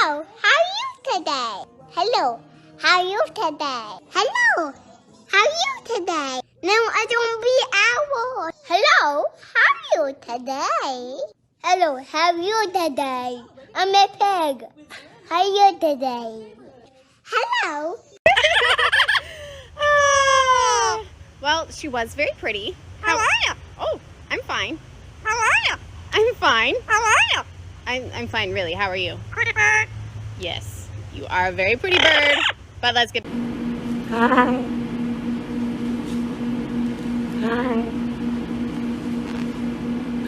Hello, how are you today? Hello, how are you today? Hello, how are you today? No, I don't be owl. Hello, how are you today? Hello, how are you today? I'm a pig. How are you today? Hello. Well, she was very pretty. How are you? Oh, I'm fine. How are you? I'm fine. How are you? I'm fine, really. How are you? Pretty bird. Yes, you are a very pretty bird. But let's get... Hi. Hi.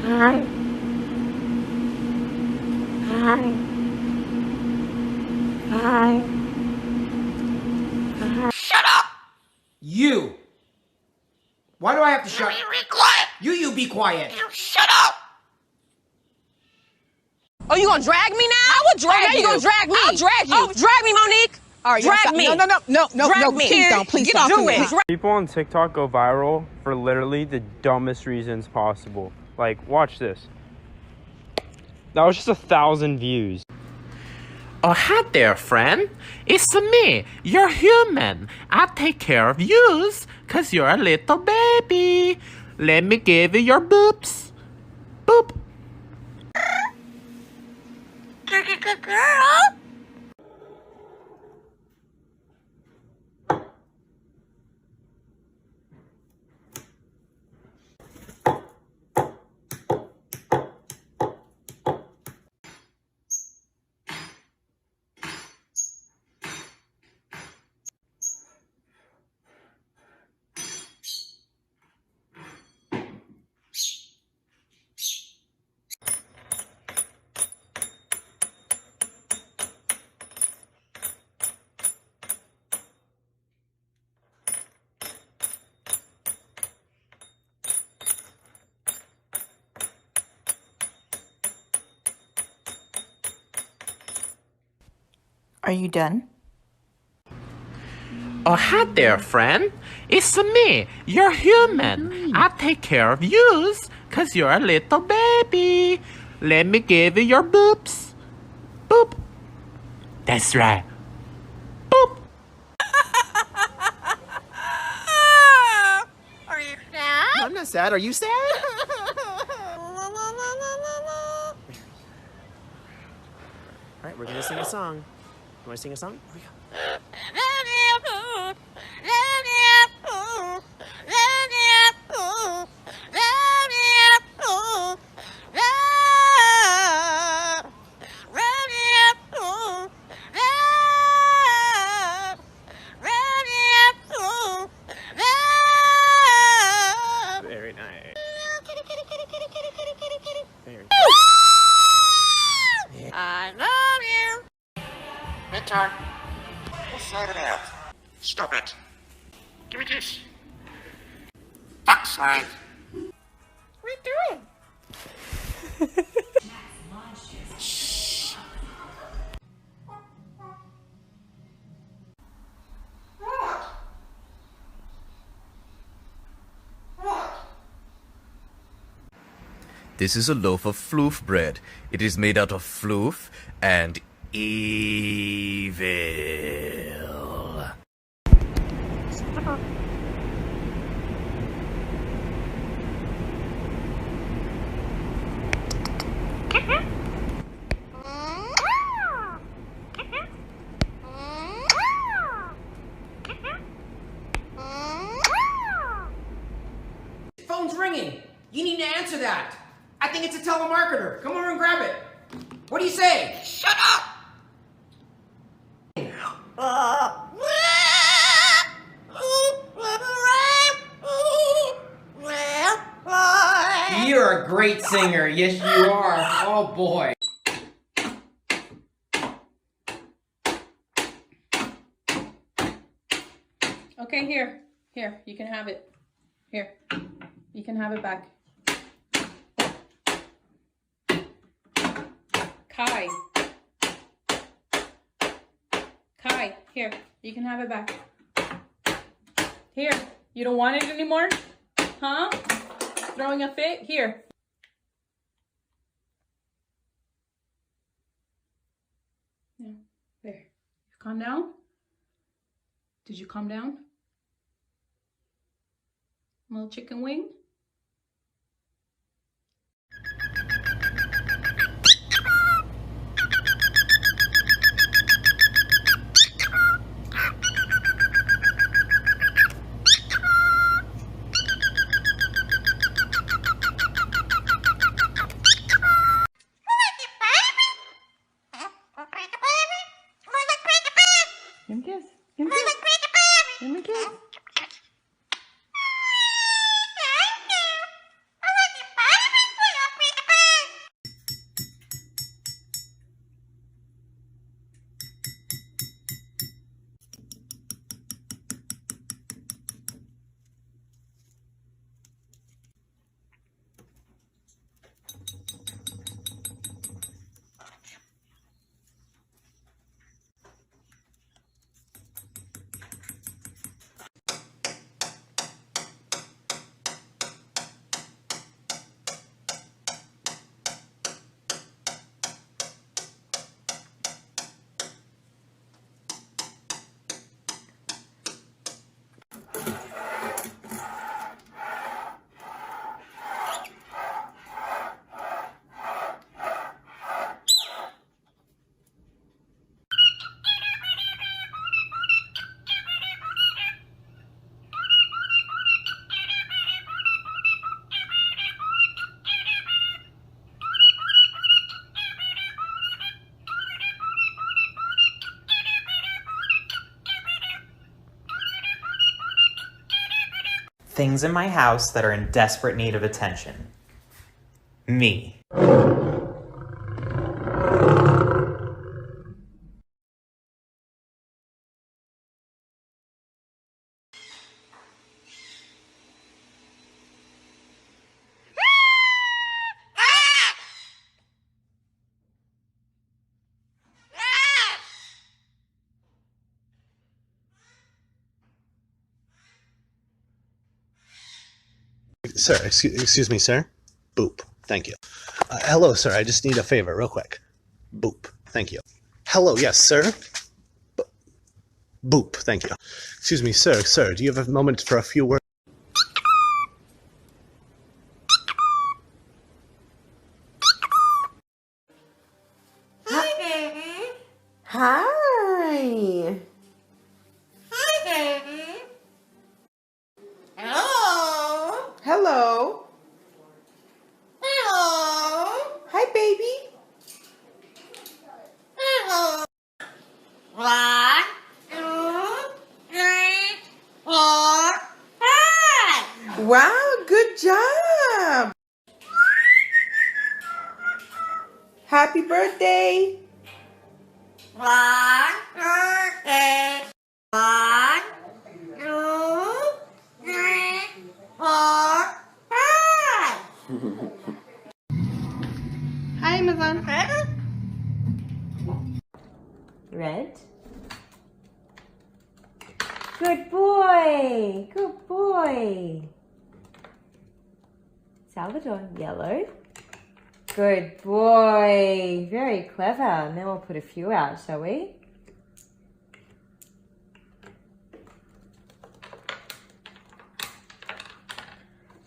Hi. Hi. Hi. Shut up! You! Why do I have to shut up? You be quiet! You be quiet! You shut up! Oh, you gonna drag me now? I would drag you. You gonna drag me? I'll drag you. Oh, drag me, Monique. All right, drag me. No, drag me. Please don't, please don't. Do it. People on TikTok go viral for literally the dumbest reasons possible. Like, watch this. That was just 1,000 views. Oh, hi there, friend. It's me, your human. I take care of yous, cause you're a little baby. Let me give you your boobs. Boop. Good girl. Are you done? Oh, hi there, friend. It's me, your human. I take care of yous, cause you're a little baby. Let me give you your boobs. Boop. That's right. Boop. Are you sad? I'm not sad. Are you sad? Alright, we're gonna sing a song. You wanna sing a song? Here we go. Very nice. Very I love you. Midtime. What's that about? Stop it. Give me this. Fuck's sake. What are you doing? Shh. This is a loaf of floof bread. It is made out of floof and evil. Phone's ringing. You need to answer that. I think it's a telemarketer. Come over and grab it. What do you say? Shut up! You're a great singer. Yes, you are. Oh, boy. Okay, here, you can have it. Here, you can have it back. Kai, here, you can have it back. Here, you don't want it anymore? Huh? Throwing a fit? Here. Yeah. There. Calm down? Did you calm down? Little chicken wing? Give me a kiss. Give me a kiss. Give me a kiss. Things in my house that are in desperate need of attention. Me. Sir, excuse me, sir. Boop. Thank you. Hello, sir. I just need a favor real quick. Boop. Thank you. Hello, yes, sir. Boop. Thank you. Excuse me, sir. Sir, do you have a moment for a few words? Hi. Hello. Hello. Hello. Hi, baby. Hello. 1, 2, 3, 4, 5. Wow, good job. Happy birthday. 1, 2, 3, 4, 5. Hi, Amazon. Red. Good boy. Good boy. Salvador. Yellow. Good boy. Very clever. And then we'll put a few out, shall we?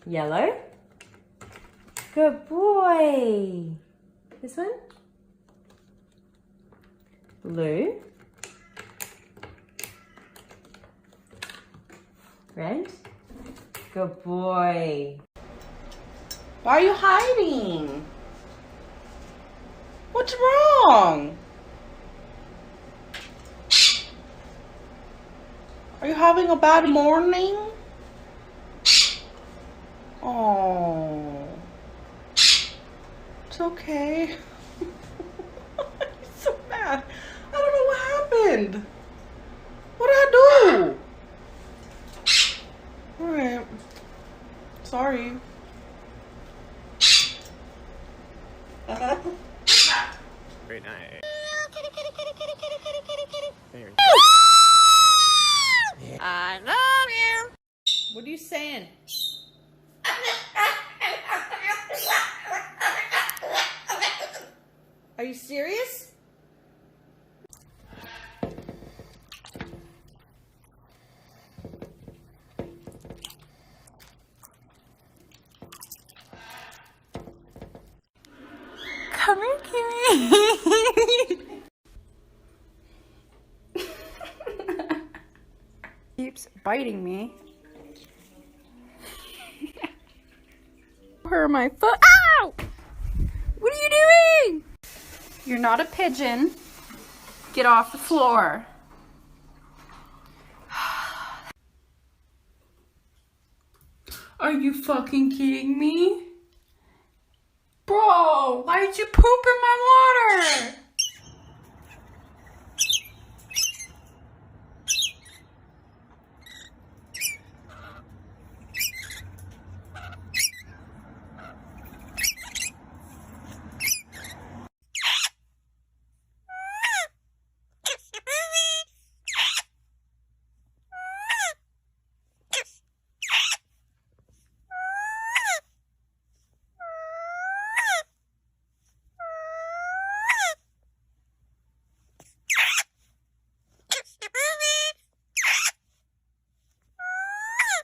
Yellow. Good boy. This one. Blue. Red. Good boy. Why are you hiding? What's wrong? Are you having a bad morning? Oh, it's okay. He's so mad. I don't know what happened. What did I do? All right. Sorry. Great night. I love you. What are you saying? Are you serious? Keeps biting me. Hurt my foot. Ow! What are you doing? You're not a pigeon. Get off the floor. Are you fucking kidding me? Bro, why'd you poop in my water?